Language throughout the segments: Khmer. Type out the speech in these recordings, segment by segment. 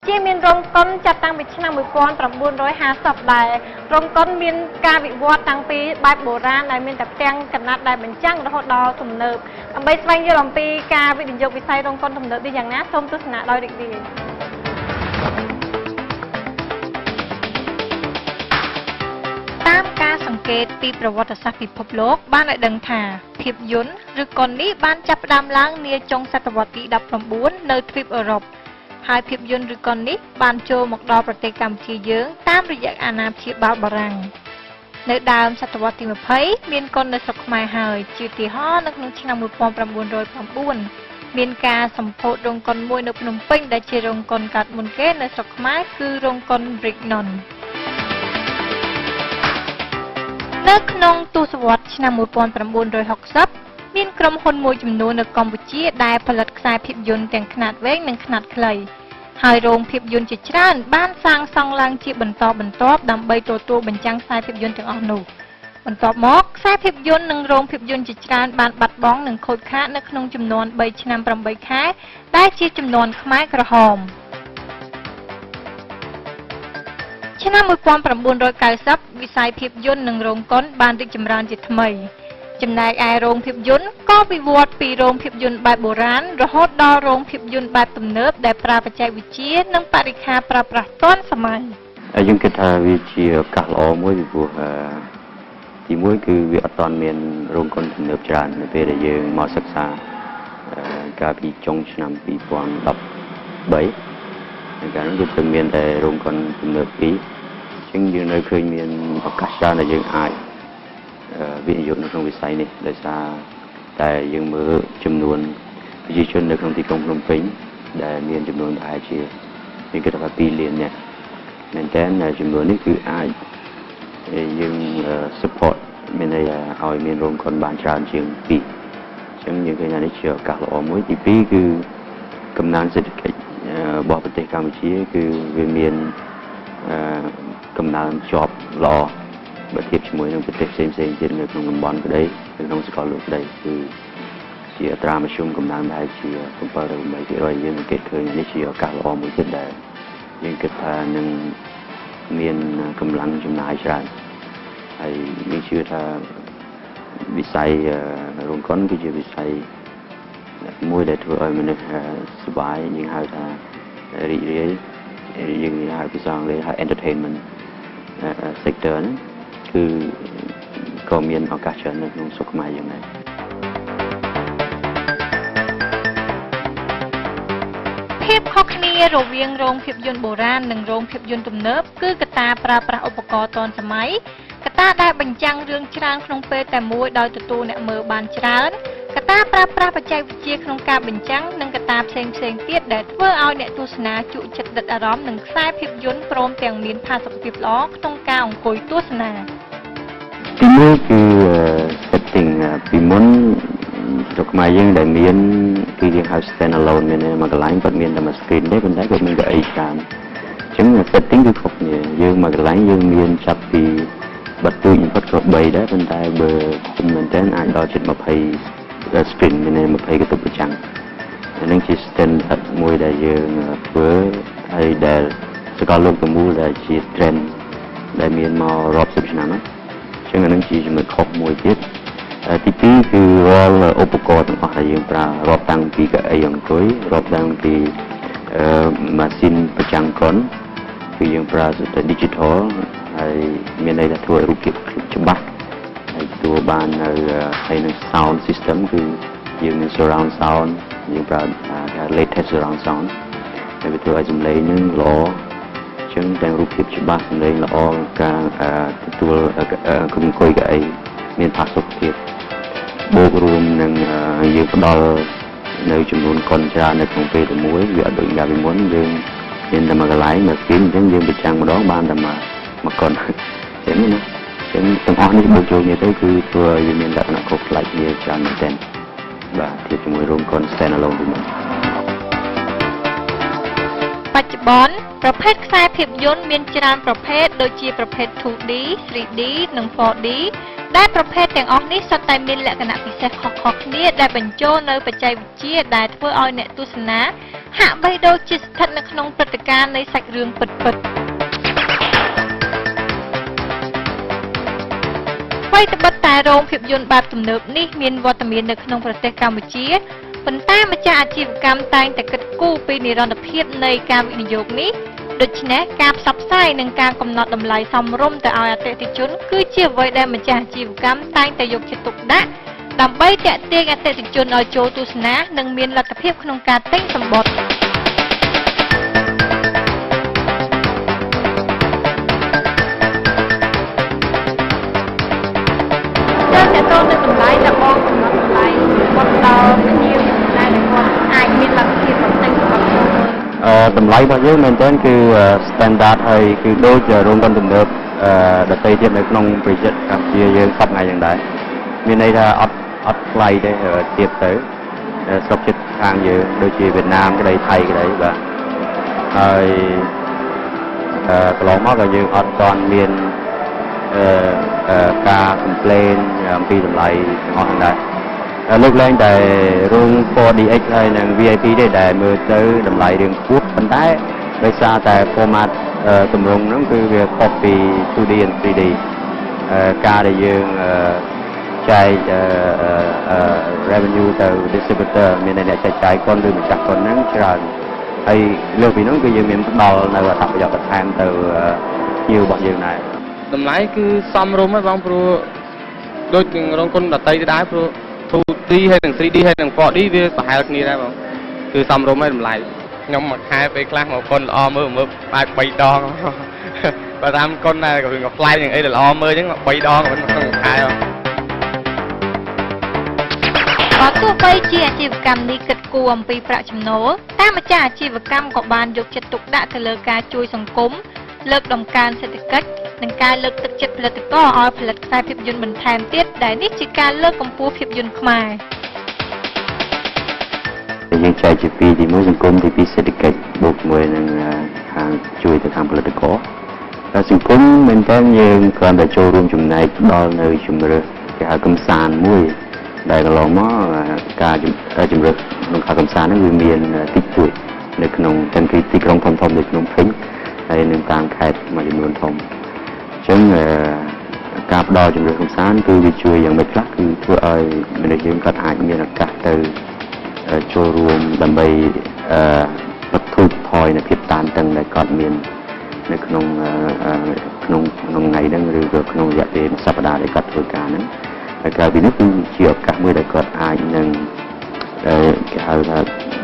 ជាមានរោងកុនចាត់តាំងពីឆ្នាំ1950ដែររោងកុនមានការវិវត្តតាំងពីបែបបុរាណដែលមានតែផ្ទាំងកណាត់ដែលបញ្ចាំងរហូតដល់ទំនើបដើម្បីស្វែងយល់អំពីការវិនិយោគវិស័យរោងកុនទំនើបនេះយ៉ាងណាសូមទស្សនាដោយរីករាយតាមការសង្កេតពីប្រវត្តិសាស្ត្រពិភពលោកបានឲ្យដឹងថាភាពយន្តឬកុននេះបានចាប់ផ្ដើមឡើងនាចុងសតវត្សទី19នៅទ្វីបអឺរ៉ុបហើយភាពយន្តឬកុននេះបានចូលមកដល់ប្រទេសកម្ពុជាយើងតាមរយៈអាណាព្យាបាលបារាំងនៅដើមសតវត្សទី20មានកុននៅស្រុកខ្មែរហើយជាឧទាហរណ៍នៅក្នុងឆ្នាំ1909មានការសម្ពោធរោងកុនមួយនៅភ្នំពេញដែលជារោងកុនកើតមុនគេនៅស្រុកខ្មែរគឺរោងកុន Brignon នៅក្នុងទសវត្សរ៍ឆ្នាំ1960មានក្រុមហ៊ុនមួយចំនួននៅកម្ពុជាដែលផលិតខ្សែភាពយន្តទាំងខ្នាតវែងនិងខ្នាតខ្លីហើយរោងភាពយន្តជាច្រើនបានសាងសង់ឡើងជាបន្តបន្ទាប់ដើម្បីទទួលបញ្ចាំងខ្សែភាពយន្តទាំងអស់នោះបន្ទាប់មកខ្សែភាពយន្តនិងរោងភាពយន្តជាច្រើនបានបាត់បង់និងខូចខាតនៅក្នុងចំនួន3ឆ្នាំ8ខែដែលជាចំនួនខ្មែរក្រហមឆ្នាំ1990វិស័យភាពយន្តនិងរោងកុនបានរីកចម្រើនជាថ្មីចំណែកឯរោងភាពយន្តក៏វិវត្តពីរោងភាពយន្តបែបបុរាណរហូតដល់រោងភាពយន្តបែបទំនើបដែលប្រើបច្ចេកវិទ្យានិងបរិក្ខារប្រើប្រាស់ទាន់សម័យយើងគិតថាវាជាឱកាសល្អមួយពីព្រោះទីមួយគឺវាអត់ទាន់មានរោងកុនទំនើបច្រើននៅពេលដែលយើងមកសិក្សាកាលពីចុងឆ្នាំ2013ហើយកាលនោះគឺទៅមានតែរោងកុនទំនើប2អញ្ចឹងយើងនៅឃើញមានឱកាសច្រើនដែលយើងអាចវិនិយោគនៅក្នុងវិស័យនេះដោយសារតែយើងមើលចំនួនប្រជាជននៅក្នុងទីក្រុងភ្នំពេញដែលមានចំនួនប្រហែលជាមានគិតថា2លាននាក់មែនតើចំនួននេះគឺអាចយើង support មានន័យថាឲ្យមានរោងកុនបានច្រើនជាង2អញ្ចឹងយើងឃើញថានេះជាឱកាសល្អមួយទី2គឺកំណើនសេដ្ឋកិច្ចរបស់ប្រទេសកម្ពុជាគឺវាមានកំណើនជាប់ល្អបើធៀបជាមួយនឹងប្រទេសផ្សេងៗទៀតនៅក្នុងតំបន់ក្តីនៅក្នុងសកលលោកក្តីគឺជាអត្រាមធ្យមកំណើនដែលជា7-8%យើងសង្កេតឃើញនេះជាឱកាសល្អមួយទៀតដែលយើងគិតថានឹងមានកម្លាំងចំណាយច្រើនហើយយើងជឿថាវិស័យរោងកុនគឺជាវិស័យមួយដែលធ្វើឲ្យមនុស្សសុបាយយើងហៅថារីករាយយើងហៅភាសាអង់គ្លេសហៅ entertainment sector ហ្នឹងគឺក៏មានឱកាសច្រើននៅក្នុងស្រុកខ្មែរយើងដែរភាពខុសគ្នារវាងរោងភាពយន្តបុរាណនិងរោងភាពយន្តទំនើបគឺកត្តាប្រើប្រាស់ឧបករណ៍ទាន់សម័យកត្តាដែលបញ្ចាំងរឿងច្រើនក្នុងពេលតែមួយដោយទទួលអ្នកមើលបានច្រើនកត្តាប្រើប្រាស់បច្ចេកវិទ្យាក្នុងការបញ្ចាំងនិងកត្តាផ្សេងៗទៀតដែលធ្វើឲ្យអ្នកទស្សនាជក់ចិត្តដិតអារម្មណ៍នឹងខ្សែភាពយន្តព្រមទាំងមានផាសុកភាពល្អក្នុងការអង្គុយទស្សនាទីមួយគឺ setting ពីមុនស្រុកខ្មែរយើងដែលមានគឺយើងហៅ stand alone មានមួយកន្លែងគាត់មានតែមួយ screen ទេប៉ុន្តែគាត់មានកៅអីច្រើនអញ្ចឹង setting គឺខុសគ្នាយើងមួយកន្លែងយើងមានចាប់ពីបាត់ទូចបំផុតក៏3ដែរប៉ុន្តែបើធំមែនទែនអាចដល់ជិត20 screen មាន20កន្ទប់ប្រចាំអានឹងជា standard មួយដែលយើងធ្វើហើយដែលសកលលោកទាំងមូលដែលជា trend ដែលមានមករាប់សិបឆ្នាំហើយអញ្ចឹងអានឹងជាចំណុចខុសមួយទៀតទី2គឺរាល់ឧបករណ៍ទាំងអស់ដែលយើងប្រើរាប់តាំងពីកៅអីអង្គុយរាប់តាំងពីម៉ាស៊ីនប្រចាំកុនគឺយើងប្រើទៅ digital ហើយមានន័យថាធ្វើរូបភាពច្បាស់ហើយទទួលបាននៅហើយនឹង sound system គឺយើងមាន surround sound យើងប្រើថា latest surround sound ហើយវាធ្វើឲ្យសំឡេងនឹងល្អអញ្ចឹងទាំងរូបភាពច្បាស់សំឡេងល្អការទទួលអង្គុយកៅអីមានផាសុកភាពបូករួមនឹងយើងផ្ដល់នៅចំនួនកុនច្រើននៅក្នុងពេលតែមួយវាអត់ដូចកាលពីមុនយើងមានតែមួយកន្លែងមកស្គីនអញ្ចឹងយើងបញ្ចាំងម្ដងបានតែមួយកុនអញ្ចឹងណាអញ្ចឹងទាំងអស់នេះបូកចូលគ្នាទៅគឺធ្វើឲ្យវាមានលក្ខណៈខុសប្លែកគ្នាច្រើនមែនទែនបាទធៀបជាមួយរោងកុន stand alone ពីមុនបច្ចុប្បន្នប្រភេទខ្សែភាពយន្តមានច្រើនប្រភេទដូចជាប្រភេទ 2D, 3D និង 4D ដែលប្រភេទទាំងអស់នេះសុទ្ធតែមានលក្ខណៈពិសេសខុសៗគ្នាដែលបញ្ចូលនៅបច្ចេកវិទ្យាដែលធ្វើឲ្យអ្នកទស្សនាហាក់បីដូចជាស្ថិតនៅក្នុងព្រឹត្តិការណ៍នៃសាច់រឿងពិតៗអ្វីត្បិតតែរោងភាពយន្តបែបទំនើបនេះមានវត្តមាននៅក្នុងប្រទេសកម្ពុជាប៉ុន្តែម្ចាស់អាជីវកម្មតែងតែគិតគូរពីនិរន្តរភាពនៃការវិនិយោគនេះដូច្នេះការផ្សព្វផ្សាយនិងការកំណត់តម្លៃសមរម្យទៅឲ្យអតិថិជនគឺជាអ្វីដែលម្ចាស់អាជីវកម្មតែងតែយកចិត្តទុកដាក់ដើម្បីទាក់ទាញអតិថិជនឲ្យចូលទស្សនានិងមានលទ្ធភាពក្នុងការទិញសំបុត្រតើនៅតម្លៃដែលបងកំណត់តម្លៃគាត់ដល់ភ្ញៀវដែលគាត់អាចមានលទ្ធភាពទិញសំបុត្រចូលមើលតម្លៃរបស់យើងមែនទែនគឺ standard ហើយគឺដូចរោងកុនទំនើបដទៃទៀតនៅក្នុងប្រទេសកម្ពុជាយើងសពថ្ងៃយ៉ាងដែរមានន័យថាអត់ថ្លៃទេទៀតទៅស្រុកជិតខាងយើងដូចជាវៀតណាមក្តីថៃក្តីបាទហើយកន្លងមកក៏យើងអត់ទាន់មានការ complain អំពីតម្លៃទាំងអស់ហ្នឹងដែរលើកលែងតែរោង 4DX ហើយនិង VIP ទេដែលមើលទៅតម្លៃរឿងខ្ពស់ប៉ុន្តែដោយសារតែ format ទម្រង់ហ្នឹងគឺវាខុសពី 2D និង 3D ការដែលយើងចែកrevenue ទៅ distributor មានអ្នកចែកចាយកុនឬម្ចាស់កុនហ្នឹងច្រើនហើយលើពីហ្នឹងគឺយើងមានផ្ដល់នៅអត្ថប្រយោជន៍បន្ថែមទៅភ្ញៀវរបស់យើងដែរតម្លៃគឺសមរម្យហើយបងព្រោះដូចនឹងរោងកុនដតីទៅដែរព្រោះ 2D ហើយនិង 3D ហើយនិង 4D វាប្រហែលគ្នាដែរបងគឺសមរម្យហើយតម្លៃខ្ញុំមួយខែពេលខ្លះមកកុនល្អមើលបែប3ដងបើតាមកុនដែរក៏រឿងផ្លែយ៉ាងអីដែលល្អមើលអញ្ចឹង3ដងមិនក្នុងមួយខែបងបើទោះបីជាអាជីវកម្មនេះគិតគូរអំពីប្រាក់ចំណូលតែម្ចាស់អាជីវកម្មក៏បានយកចិត្តទុកដាក់ទៅលើការជួយសង្គមលើកតម្កើងសេដ្ឋកិច្ចនិងការលើកទឹកចិត្តផលិតករឲ្យផលិតខ្សែភាពយន្តបន្ថែមទៀតដែលនេះជាការលើកកម្ពស់ភាពយន្តខ្មែរយើងចែកជាពីរទី1សង្គមទី2សេដ្ឋកិច្ចបូកជាមួយនឹងខាងជួយទៅខាងផលិតករតែសង្គមមែនតើយើងគ្រាន់តែចូលរួមចំណែកដល់នៅជំរឿនគេហៅកំសាន្តមួយដែលកន្លងមកការជំរឿនក្នុងការកំសាន្តហ្នឹងវាមានតិចតួចនៅក្នុងទាំងទីក្រុងធំៗដូចភ្នំពេញហើយនឹងតាមខេត្តមួយចំនួនធំអញ្ចឹងការផ្ដល់ជំរឿនកំសាន្តគឺវាជួយយ៉ាងម៉េចខ្លះគឺធ្វើឲ្យមនុស្សយើងគាត់អាចមានឱកាសទៅចូលរួមដើម្បីបទធូរថយនៅភាពតានតឹងដែលគាត់មាននៅក្នុងថ្ងៃហ្នឹងឬក៏ក្នុងរយៈពេលមួយសប្តាហ៍ដែលគាត់ធ្វើការហ្នឹងហើយក្រៅពីនេះគឺជាឱកាសមួយដែលគាត់អាចនឹងគេហៅថា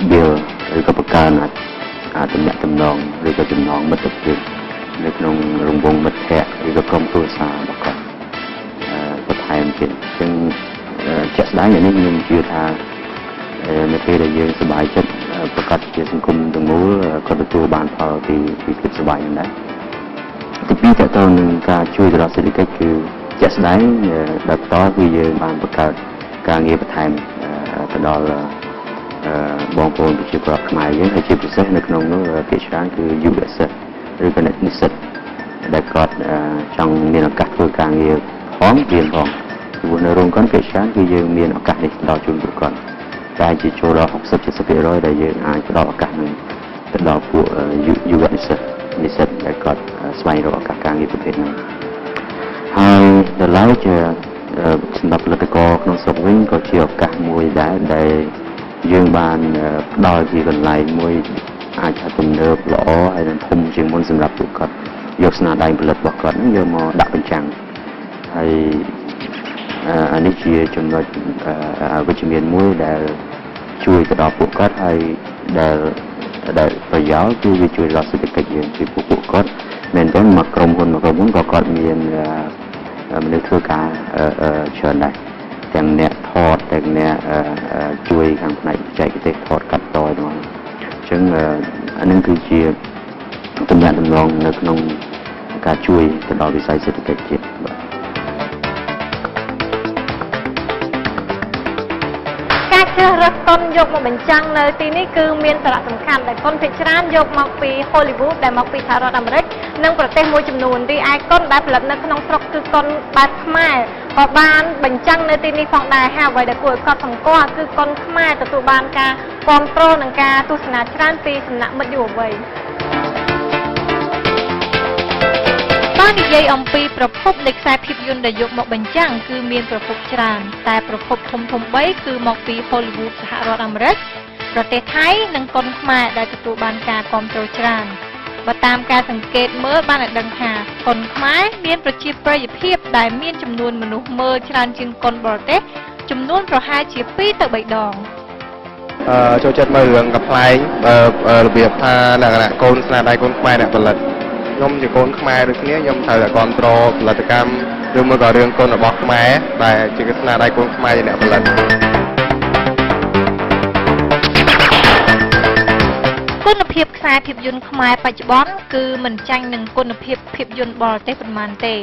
build ឬក៏បង្កើនទំនាក់ទំនងឬក៏ចំណងមិត្តភាពនៅក្នុងរង្វង់មិត្តភ័ក្តិឬក៏ក្រុមគ្រួសាររបស់គាត់បន្ថែមទៀតអញ្ចឹងជាក់ស្ដែងនេះខ្ញុំជឿថានៅពេលដែលយើងសប្បាយចិត្តប្រកាសជាសង្គមទាំងមូលក៏ទទួលបានផលពីភាពសប្បាយហ្នឹងដែរទីពីរតទៅនឹងការជួយដល់សេដ្ឋកិច្ចគឺជាក់ស្ដែងដែលបន្តគឺយើងបានបង្កើតការងារបន្ថែមទៅដល់បងប្អូនប្រជាពលរដ្ឋខ្មែរយើងហើយជាពិសេសនៅក្នុងនោះភាគច្រើនគឺយុវជនឬក៏និស្សិតដែលគាត់ចង់មានឱកាសធ្វើការងារផងរៀនផងព្រោះនៅរោងកុនភាគច្រើនគឺយើងមានឱកាសនេះដល់ជូនពួកគាត់តែជាចូលដល់ 60-70% ដែលយើងអាចផ្ដល់ឱកាសនឹងទៅដល់ពួកយុវនិស្សិតដែលគាត់ស្វែងរកឱកាសការងារប្រភេទហ្នឹងហើយដល់ឡែកជាសម្រាប់ផលិតករក្នុងស្រុកវិញក៏ជាឱកាសមួយដែរដែលយើងបានផ្ដល់ជាកន្លែងមួយអាចថាទំនើបល្អហើយនឹងធំជាងមុនសម្រាប់ពួកគាត់យកស្នាដៃផលិតរបស់គាត់យកមកដាក់បញ្ចាំងហើយអានេះជាចំណុចវិជ្ជមានមួយដែលជួយទៅដល់ពួកគាត់ហើយដែលប្រយោជន៍គឺវាជួយដល់សេដ្ឋកិច្ចយើងពីពួកគាត់មែនទេមកក្រុមហ៊ុនក៏គាត់មានមនុស្សធ្វើការច្រើនដែរទាំងអ្នកថតទាំងអ្នកជួយខាងផ្នែកបច្ចេកទេសថតកាត់តទាំងអស់អញ្ចឹងអានឹងគឺជាទំនាក់ទំនងនៅក្នុងការជួយទៅដល់វិស័យសេដ្ឋកិច្ចជាតិបាទការជ្រើសរើសកុនយកមកបញ្ចាំងនៅទីនេះគឺមានសារៈសំខាន់ដែលកុនភាគច្រើនយកមកពី Hollywood ដែលមកពីសហរដ្ឋអាមេរិកនិងប្រទេសមួយចំនួនរីឯកុនដែលផលិតនៅក្នុងស្រុកគឺកុនបែបខ្មែរ ក៏បានបញ្ចាំងនៅទីនេះផងដែរហើយអ្វីដែលគួរឲ្យកត់សម្គាល់គឺកុនខ្មែរទទួលបានការគាំទ្រនិងការទស្សនាច្រើនពីសំណាក់មិត្តយុវវ័យបាននិយាយអំពីប្រភពនៃខ្សែភាពយន្តដែលយកមកបញ្ចាំងគឺមានប្រភពច្រើនតែប្រភពធំៗ3គឺមកពី Hollywood សហរដ្ឋអាមេរិកប្រទេសថៃនិងកុនខ្មែរដែលទទួលបានការគាំទ្រច្រើនបើតាមការសង្កេតមើលបានឲ្យដឹងថាកុនខ្មែរមានប្រជាប្រិយភាពដែលមានចំនួនមនុស្សមើលច្រើនជាងកុនបរទេសចំនួនប្រហែលជា2ទៅ3ដងចូលចិត្តមើលរឿងកំ pl ែងរបៀបថាលក្ខណៈកូនស្នាដៃកូនខ្មែរអ្នកផលិតខ្ញុំជាកូនខ្មែរដូចគ្នាខ្ញុំត្រូវតែគ្រប់គ្រងផលិតកម្មឬមួយក៏រឿងកូនរបស់ខ្មែរដែលជាស្នាដៃកូនខ្មែរអ្នកផលិតគុណភាពខ្សែភាពយន្តខ្មែរបច្ចុប្បន្នគឺមិនចាញ់នឹងគុណភាពភាពយន្តបរទេសប៉ុន្មានទេ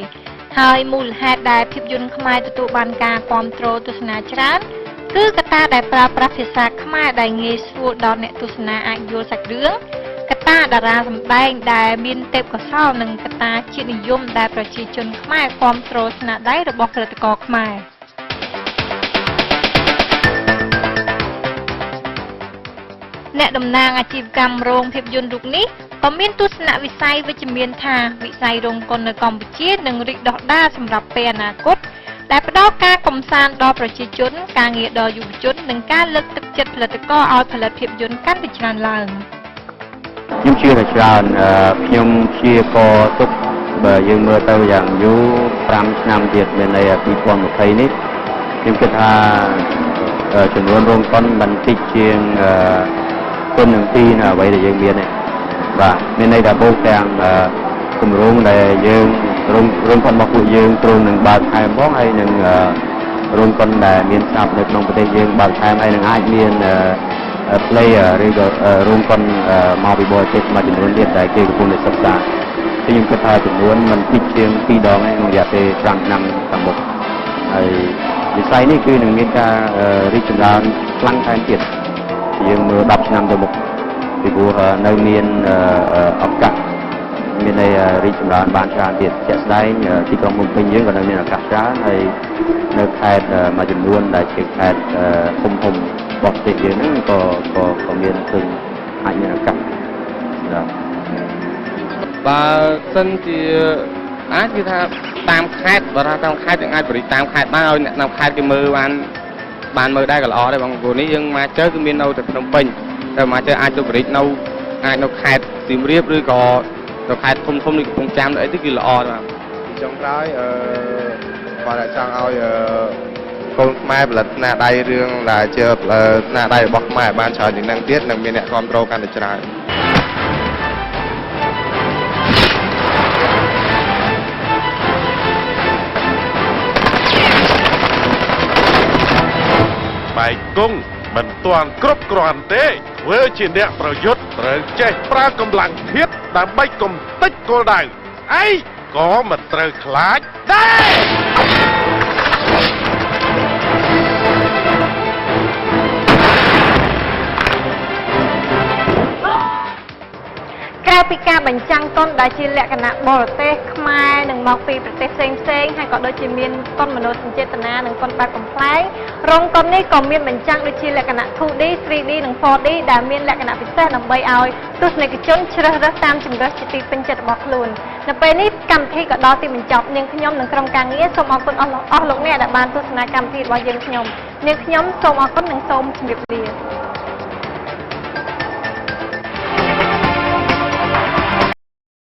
ហើយមូលហេតុដែលភាពយន្តខ្មែរទទួលបានការគាំទ្រទស្សនាច្រើនគឺកត្តាដែលប្រើប្រាស់ភាសាខ្មែរដែលងាយស្រួលដល់អ្នកទស្សនាអាចយល់សាច់រឿងកត្តាតារាសម្ដែងដែលមានទេពកោសល្យនិងកត្តាជាតិនិយមដែលប្រជាជនខ្មែរគាំទ្រស្នាដៃរបស់ផលិតករខ្មែរអ្នកតំណាងអាជីវកម្មរោងភាពយន្តរូបនេះក៏មានទស្សនវិស័យវិជ្ជមានថាវិស័យរោងកុននៅកម្ពុជានឹងរីកដុះដាលសម្រាប់ពេលអនាគតដែលផ្ដល់ការកំសាន្តដល់ប្រជាជនការងារដល់យុវជននិងការលើកទឹកចិត្តផលិតករឲ្យផលិតភាពយន្តកាន់តែច្រើនឡើងខ្ញុំជឿថាច្រើនខ្ញុំព្យាករទុកបើយើងមើលទៅយ៉ាងយូរ5ឆ្នាំទៀតមានន័យ2020នេះខ្ញុំគិតថាចំនួនរោងកុនមិនតិចជាងគុណនឹងទីនៅអ្វីដែលយើងមានទេបាទមានន័យថាបូកទាំងគម្រោងដែលយើងរោងកុនរបស់ពួកយើងទ្រង់នឹងបើកថែមផងហើយនឹងរោងកុនដែលមានស្រាប់នៅក្នុងប្រទេសយើងបើកថែមហើយនឹងអាចមានplayer ឬក៏រោងកុនមកពីបរទេសមួយចំនួនទៀតដែលគេកំពុងតែសិក្សាខ្ញុំគិតថាចំនួនមិនតិចជាង2ដងហើយក្នុងរយៈពេល5ឆ្នាំខាងមុខហើយវិស័យនេះគឺនឹងមានការរីកចម្រើនខ្លាំងថែមទៀតយើងមើល10ឆ្នាំទៅមុខពីព្រោះនៅមានឱកាសមានន័យរីកចម្រើនបានច្រើនទៀតជាក់ស្ដែងទីក្រុងភ្នំពេញយើងក៏នៅមានឱកាសច្រើនហើយនៅខេត្តមួយចំនួនដែលជាខេត្តធំរបស់ប្រទេសយើងហ្នឹងក៏មានឃើញអាចមានឱកាសបាទបើសិនជាអាចគឺថាតាមខេត្តបើថាតាមខេត្តយើងអាចបរិយាតាមខេត្តបានឲ្យអ្នកតាមខេត្តគេមើលបានមើលដែរក៏ល្អដែរបងព្រោះនេះយើងមកជើគឺមាននៅតែភ្នំពេញតែមកជើអាចទៅបរិយានៅខេត្តសៀមរាបឬក៏នៅខេត្តធំនេះកំពង់ចាមអីទៅគឺល្អបាទចុងក្រោយគាត់ចង់ឲ្យកូនខ្មែរផលិតស្នាដៃរឿងដែលជាស្នាដៃរបស់ខ្មែរបានច្រើនជាងនឹងទៀតនិងមានអ្នកគ្រប់គ្រងកាន់តែច្រើនបែកគង់មិនទាន់គ្រប់គ្រាន់ទេធ្វើជាអ្នកប្រយុទ្ធត្រូវចេះប្រើកម្លាំងធាតុដើម្បីកុំតិចគោលដៅអីក៏មិនត្រូវខ្លាចដែរក្រៅពីការបញ្ចាំងកុនដែលជាលក្ខណៈបរទេសខ្មែរនិងមកពីប្រទេសផ្សេងហើយក៏ដូចជាមានកុនមនោសញ្ចេតនានិងកុនបែបកំប្លែងរោងកុននេះក៏មានបញ្ចាំងដូចជាលក្ខណៈ 2D 3D និង 4D ដែលមានលក្ខណៈពិសេសដើម្បីឲ្យទស្សនិកជនជ្រើសរើសតាមជំរើសជាទីពេញចិត្តរបស់ខ្លួននៅពេលនេះកម្មវិធីក៏ដល់ទីបញ្ចប់នាងខ្ញុំនិងក្រុមការងារសូមអរគុណអស់លោកអ្នកដែលបានទស្សនាកម្មវិធីរបស់យើងនាងខ្ញុំសូមអរគុណនិងសូមជម្រាបលា